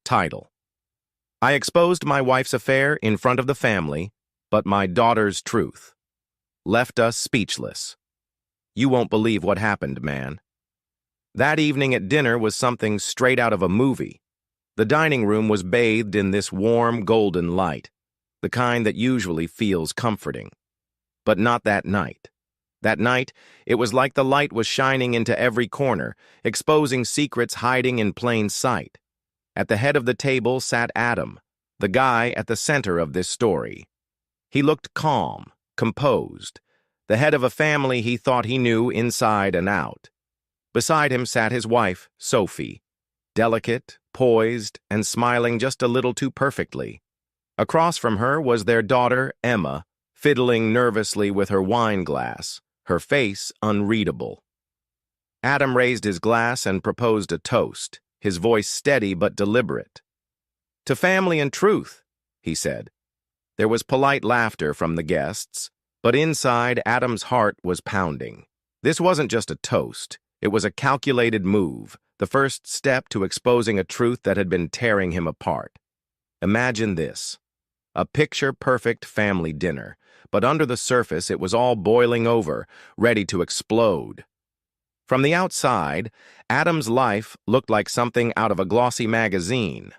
Title: I exposed my wife's affair in front of the family, but my daughter's truth left us speechless. You won't believe what happened, man. That evening at dinner was something straight out of a movie. The dining room was bathed in this warm, golden light, the kind that usually feels comforting. But not that night. That night, it was like the light was shining into every corner, exposing secrets hiding in plain sight. At the head of the table sat Adam, the guy at the center of this story. He looked calm, composed, the head of a family he thought he knew inside and out. Beside him sat his wife, Sophie, delicate, poised, and smiling just a little too perfectly. Across from her was their daughter, Emma, fiddling nervously with her wine glass, her face unreadable. Adam raised his glass and proposed a toast, his voice steady but deliberate. "To family and truth," he said. There was polite laughter from the guests, but inside Adam's heart was pounding. This wasn't just a toast, it was a calculated move, the first step to exposing a truth that had been tearing him apart. Imagine this: a picture-perfect family dinner, but under the surface it was all boiling over, ready to explode. From the outside, Adam's life looked like something out of a glossy magazine.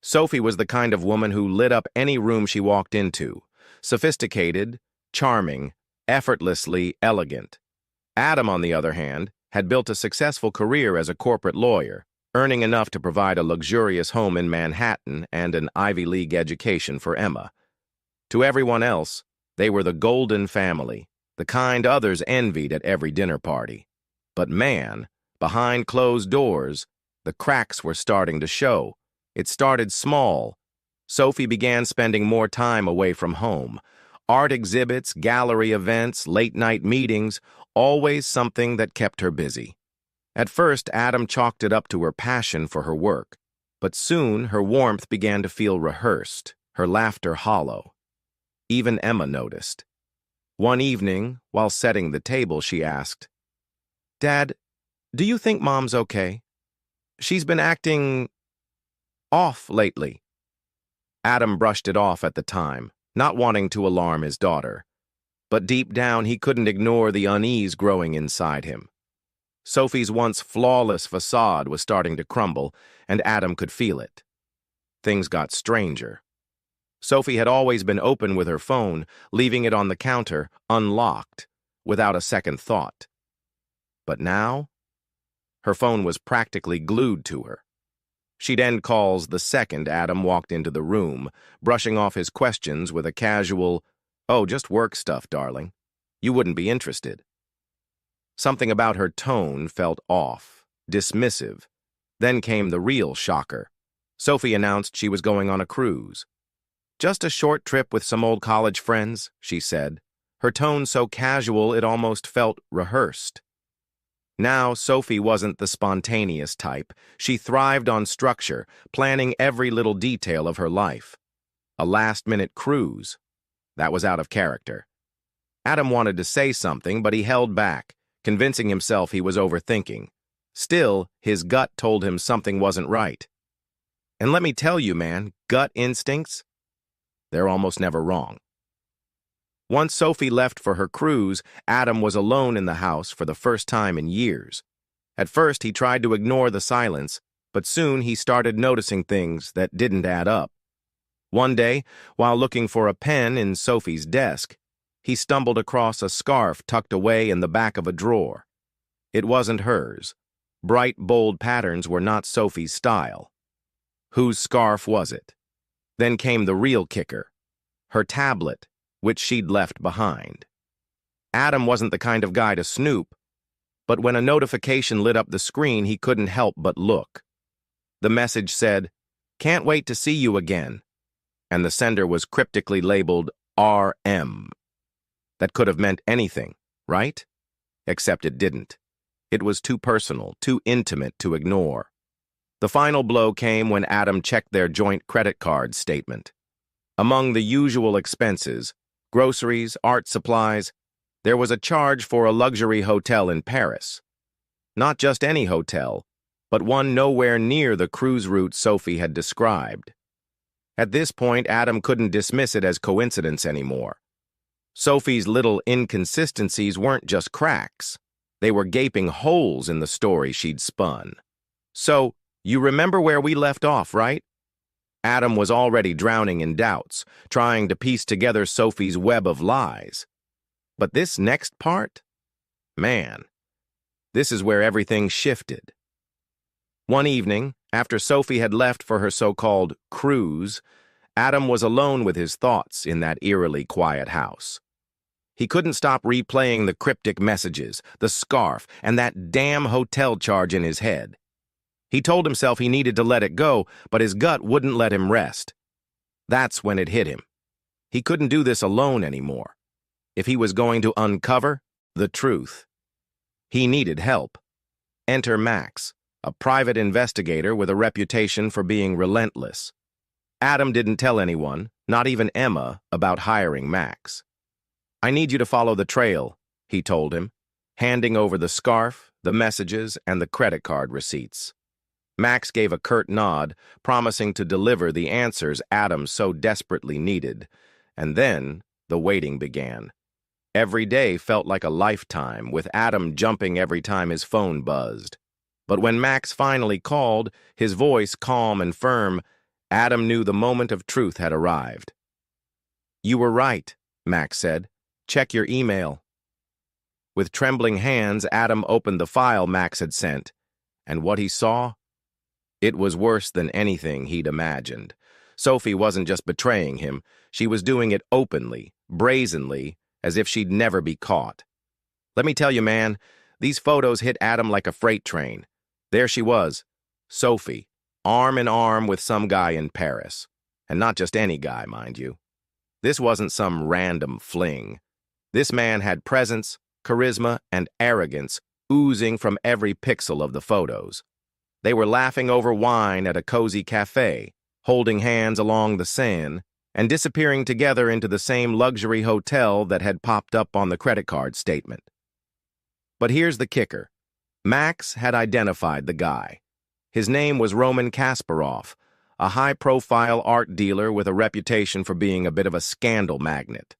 Sophie was the kind of woman who lit up any room she walked into, sophisticated, charming, effortlessly elegant. Adam, on the other hand, had built a successful career as a corporate lawyer, earning enough to provide a luxurious home in Manhattan and an Ivy League education for Emma. To everyone else, they were the golden family, the kind others envied at every dinner party. But man, behind closed doors, the cracks were starting to show. It started small. Sophie began spending more time away from home. Art exhibits, gallery events, late-night meetings, always something that kept her busy. At first, Adam chalked it up to her passion for her work, but soon her warmth began to feel rehearsed, her laughter hollow. Even Emma noticed. One evening, while setting the table, she asked, "Dad, do you think Mom's okay? She's been acting off lately." Adam brushed it off at the time, not wanting to alarm his daughter. But deep down, he couldn't ignore the unease growing inside him. Sophie's once flawless facade was starting to crumble, and Adam could feel it. Things got stranger. Sophie had always been open with her phone, leaving it on the counter, unlocked, without a second thought. But now, her phone was practically glued to her. She'd end calls the second Adam walked into the room, brushing off his questions with a casual, "Oh, just work stuff, darling. You wouldn't be interested." Something about her tone felt off, dismissive. Then came the real shocker. Sophie announced she was going on a cruise. "Just a short trip with some old college friends," she said, her tone so casual it almost felt rehearsed. Now, Sophie wasn't the spontaneous type. She thrived on structure, planning every little detail of her life. A last-minute cruise. That was out of character. Adam wanted to say something, but he held back, convincing himself he was overthinking. Still, his gut told him something wasn't right. And let me tell you, man, gut instincts, they're almost never wrong. Once Sophie left for her cruise, Adam was alone in the house for the first time in years. At first, he tried to ignore the silence, but soon he started noticing things that didn't add up. One day, while looking for a pen in Sophie's desk, he stumbled across a scarf tucked away in the back of a drawer. It wasn't hers. Bright, bold patterns were not Sophie's style. Whose scarf was it? Then came the real kicker. Her tablet, which she'd left behind. Adam wasn't the kind of guy to snoop, but when a notification lit up the screen, he couldn't help but look. The message said, "Can't wait to see you again," and the sender was cryptically labeled RM. That could have meant anything, right? Except it didn't. It was too personal, too intimate to ignore. The final blow came when Adam checked their joint credit card statement. Among the usual expenses, groceries, art supplies, there was a charge for a luxury hotel in Paris. Not just any hotel, but one nowhere near the cruise route Sophie had described. At this point, Adam couldn't dismiss it as coincidence anymore. Sophie's little inconsistencies weren't just cracks. They were gaping holes in the story she'd spun. "So, you remember where we left off, right?" Adam was already drowning in doubts, trying to piece together Sophie's web of lies. But this next part? Man, this is where everything shifted. One evening, after Sophie had left for her so-called cruise, Adam was alone with his thoughts in that eerily quiet house. He couldn't stop replaying the cryptic messages, the scarf, and that damn hotel charge in his head. He told himself he needed to let it go, but his gut wouldn't let him rest. That's when it hit him. He couldn't do this alone anymore. If he was going to uncover the truth, he needed help. Enter Max, a private investigator with a reputation for being relentless. Adam didn't tell anyone, not even Emma, about hiring Max. "I need you to follow the trail," he told him, handing over the scarf, the messages, and the credit card receipts. Max gave a curt nod, promising to deliver the answers Adam so desperately needed. And then the waiting began. Every day felt like a lifetime, with Adam jumping every time his phone buzzed. But when Max finally called, his voice calm and firm, Adam knew the moment of truth had arrived. "You were right," Max said. "Check your email." With trembling hands, Adam opened the file Max had sent, and what he saw? It was worse than anything he'd imagined. Sophie wasn't just betraying him, she was doing it openly, brazenly, as if she'd never be caught. Let me tell you, man, these photos hit Adam like a freight train. There she was, Sophie, arm in arm with some guy in Paris. And not just any guy, mind you. This wasn't some random fling. This man had presence, charisma, and arrogance oozing from every pixel of the photos. They were laughing over wine at a cozy cafe, holding hands along the Seine, and disappearing together into the same luxury hotel that had popped up on the credit card statement. But here's the kicker. Max had identified the guy. His name was Roman Kasparov, a high-profile art dealer with a reputation for being a bit of a scandal magnet.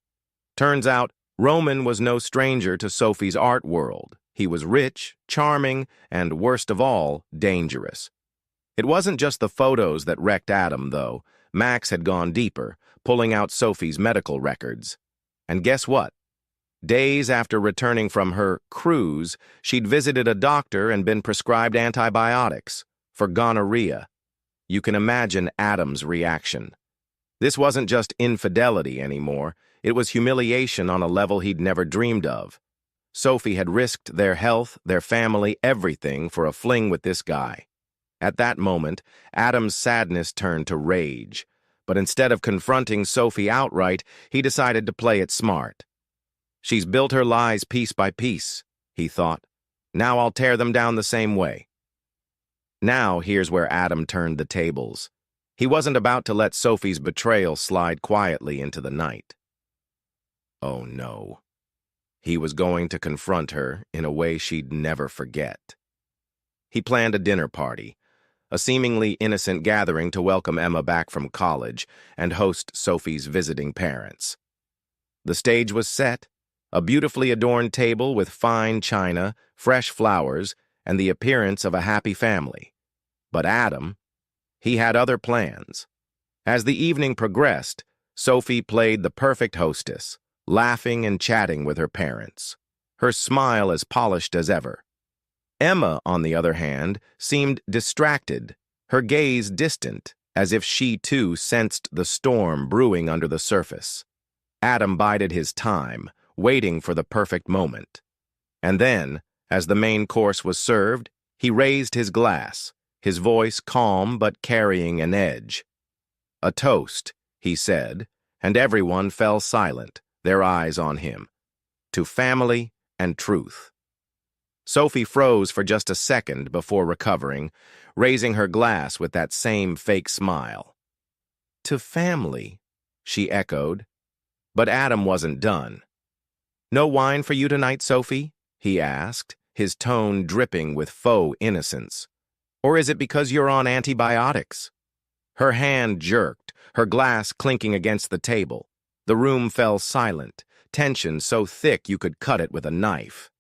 Turns out, Roman was no stranger to Sophie's art world. He was rich, charming, and, worst of all, dangerous. It wasn't just the photos that wrecked Adam, though. Max had gone deeper, pulling out Sophie's medical records. And guess what? Days after returning from her cruise, she'd visited a doctor and been prescribed antibiotics for gonorrhea. You can imagine Adam's reaction. This wasn't just infidelity anymore. It was humiliation on a level he'd never dreamed of. Sophie had risked their health, their family, everything for a fling with this guy. At that moment, Adam's sadness turned to rage. But instead of confronting Sophie outright, he decided to play it smart. "She's built her lies piece by piece," he thought. "Now I'll tear them down the same way." Now here's where Adam turned the tables. He wasn't about to let Sophie's betrayal slide quietly into the night. Oh no. He was going to confront her in a way she'd never forget. He planned a dinner party, a seemingly innocent gathering to welcome Emma back from college and host Sophie's visiting parents. The stage was set, a beautifully adorned table with fine china, fresh flowers, and the appearance of a happy family. But Adam, he had other plans. As the evening progressed, Sophie played the perfect hostess, laughing and chatting with her parents, her smile as polished as ever. Emma, on the other hand, seemed distracted, her gaze distant, as if she too sensed the storm brewing under the surface. Adam bided his time, waiting for the perfect moment. And then, as the main course was served, he raised his glass, his voice calm but carrying an edge. "A toast," he said, and everyone fell silent, their eyes on him. "To family and truth." Sophie froze for just a second before recovering, raising her glass with that same fake smile. "To family," she echoed. But Adam wasn't done. "No wine for you tonight, Sophie?" he asked, his tone dripping with faux innocence. Or is it because you're on antibiotics? Her hand jerked, her glass clinking against the table. The room fell silent, tension so thick you could cut it with a knife.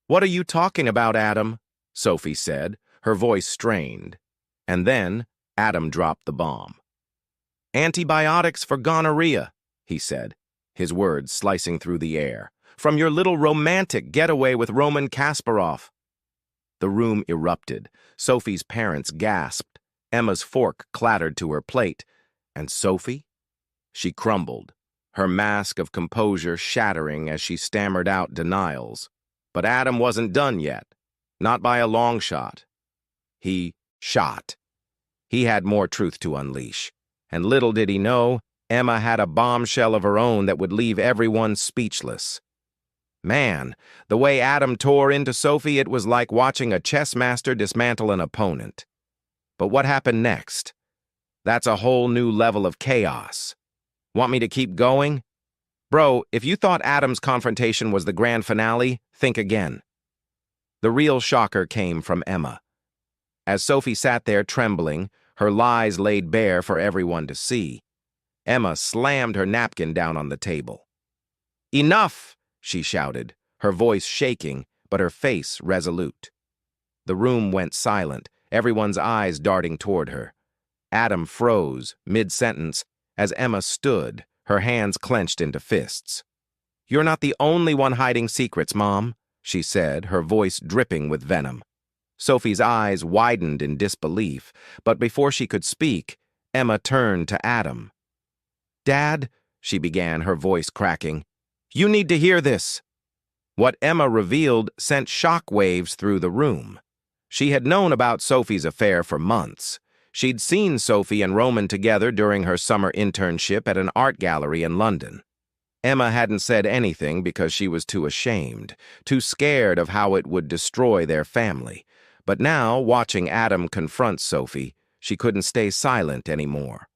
"What are you talking about, Adam?" Sophie said, her voice strained. And then Adam dropped the bomb. "Antibiotics for gonorrhea," he said, his words slicing through the air. "From your little romantic getaway with Roman Kasparov." The room erupted. Sophie's parents gasped. Emma's fork clattered to her plate. And Sophie? She crumbled, her mask of composure shattering as she stammered out denials. But Adam wasn't done yet. Not by a long shot. He shot. He had more truth to unleash. And little did he know, Emma had a bombshell of her own that would leave everyone speechless. Man, the way Adam tore into Sophie, it was like watching a chess master dismantle an opponent. But what happened next? That's a whole new level of chaos. Want me to keep going? Bro, if you thought Adam's confrontation was the grand finale, think again. The real shocker came from Emma. As Sophie sat there trembling, her lies laid bare for everyone to see, Emma slammed her napkin down on the table. "Enough!" she shouted, her voice shaking, but her face resolute. The room went silent, everyone's eyes darting toward her. Adam froze, mid-sentence, as Emma stood, her hands clenched into fists. "You're not the only one hiding secrets, Mom," she said, her voice dripping with venom. Sophie's eyes widened in disbelief, but before she could speak, Emma turned to Adam. "Dad," she began, her voice cracking, "you need to hear this." What Emma revealed sent shock waves through the room. She had known about Sophie's affair for months. She'd seen Sophie and Roman together during her summer internship at an art gallery in London. Emma hadn't said anything because she was too ashamed, too scared of how it would destroy their family. But now, watching Adam confront Sophie, she couldn't stay silent anymore.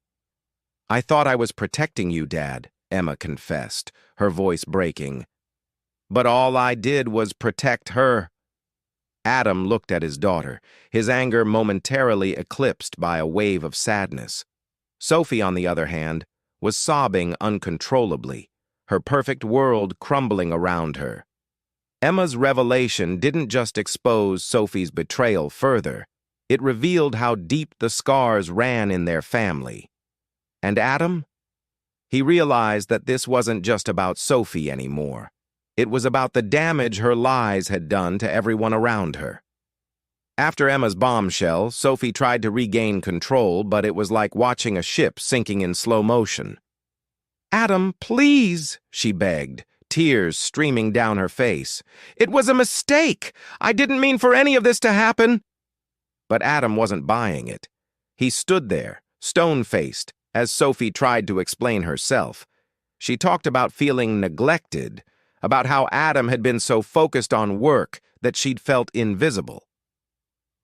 "I thought I was protecting you, Dad," Emma confessed, her voice breaking. "But all I did was protect her." Adam looked at his daughter, his anger momentarily eclipsed by a wave of sadness. Sophie, on the other hand, was sobbing uncontrollably, her perfect world crumbling around her. Emma's revelation didn't just expose Sophie's betrayal further, it revealed how deep the scars ran in their family. And Adam? He realized that this wasn't just about Sophie anymore. It was about the damage her lies had done to everyone around her. After Emma's bombshell, Sophie tried to regain control, but it was like watching a ship sinking in slow motion. "Adam, please," she begged, tears streaming down her face. "It was a mistake. I didn't mean for any of this to happen." But Adam wasn't buying it. He stood there, stone-faced, as Sophie tried to explain herself. She talked about feeling neglected, about how Adam had been so focused on work that she'd felt invisible.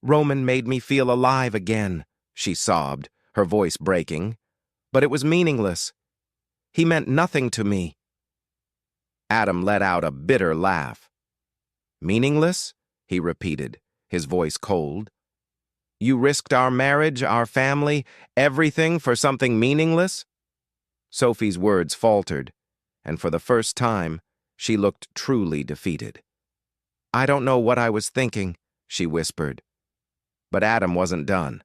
"Roman made me feel alive again," she sobbed, her voice breaking. "But it was meaningless. He meant nothing to me." Adam let out a bitter laugh. "Meaningless?" he repeated, his voice cold. "You risked our marriage, our family, everything for something meaningless?" Sophie's words faltered, and for the first time, she looked truly defeated. "I don't know what I was thinking," she whispered. But Adam wasn't done.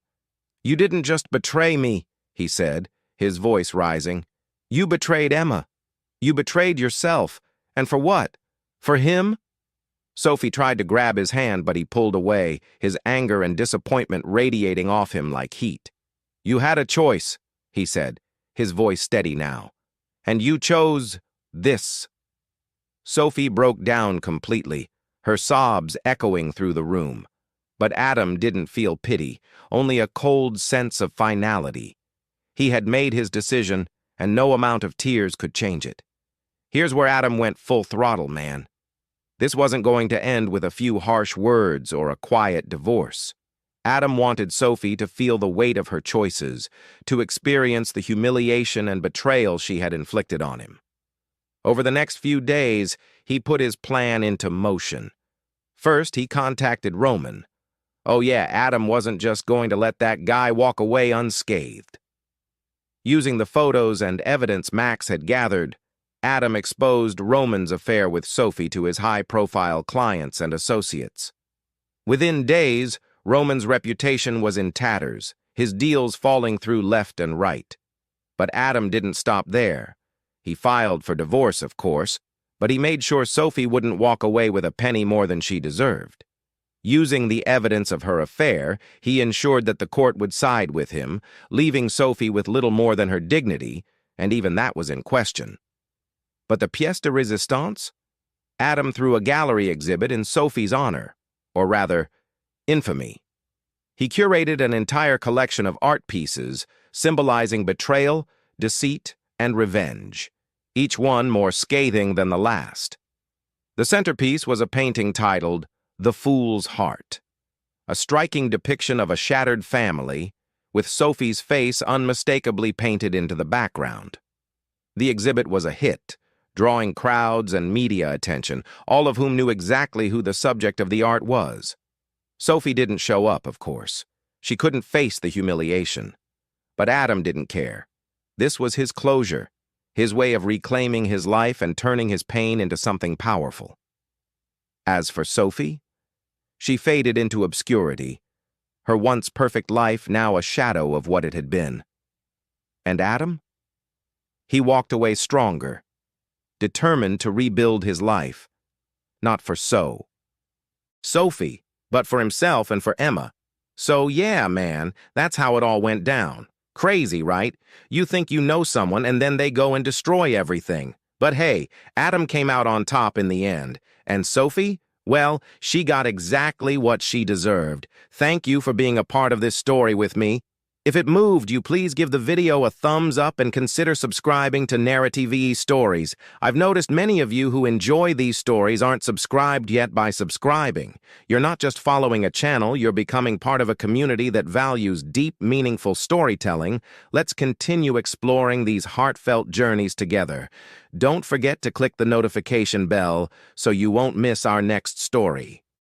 "You didn't just betray me," he said, his voice rising. "You betrayed Emma. You betrayed yourself. And for what? For him?" Sophie tried to grab his hand, but he pulled away, his anger and disappointment radiating off him like heat. "You had a choice," he said, his voice steady now. "And you chose this." Sophie broke down completely, her sobs echoing through the room. But Adam didn't feel pity, only a cold sense of finality. He had made his decision, and no amount of tears could change it. Here's where Adam went full throttle, man. This wasn't going to end with a few harsh words or a quiet divorce. Adam wanted Sophie to feel the weight of her choices, to experience the humiliation and betrayal she had inflicted on him. Over the next few days, he put his plan into motion. First, he contacted Roman. Oh yeah, Adam wasn't just going to let that guy walk away unscathed. Using the photos and evidence Max had gathered, Adam exposed Roman's affair with Sophie to his high-profile clients and associates. Within days, Roman's reputation was in tatters, his deals falling through left and right. But Adam didn't stop there. He filed for divorce, of course, but he made sure Sophie wouldn't walk away with a penny more than she deserved. Using the evidence of her affair, he ensured that the court would side with him, leaving Sophie with little more than her dignity, and even that was in question. But the pièce de résistance? Adam threw a gallery exhibit in Sophie's honor, or rather, infamy. He curated an entire collection of art pieces symbolizing betrayal, deceit, and revenge, each one more scathing than the last. The centerpiece was a painting titled The Fool's Heart, a striking depiction of a shattered family, with Sophie's face unmistakably painted into the background. The exhibit was a hit, drawing crowds and media attention, all of whom knew exactly who the subject of the art was. Sophie didn't show up, of course. She couldn't face the humiliation. But Adam didn't care. This was his closure, his way of reclaiming his life and turning his pain into something powerful. As for Sophie, she faded into obscurity, her once perfect life now a shadow of what it had been. And Adam? He walked away stronger, determined to rebuild his life, not for Sophie, but for himself and for Emma. So yeah, man, that's how it all went down. Crazy, right? You think you know someone and then they go and destroy everything. But hey, Adam came out on top in the end. And Sophie? Well, she got exactly what she deserved. Thank you for being a part of this story with me. If it moved you, please give the video a thumbs up and consider subscribing to Narrative Stories. I've noticed many of you who enjoy these stories aren't subscribed yet by subscribing. You're not just following a channel, you're becoming part of a community that values deep, meaningful storytelling. Let's continue exploring these heartfelt journeys together. Don't forget to click the notification bell so you won't miss our next story.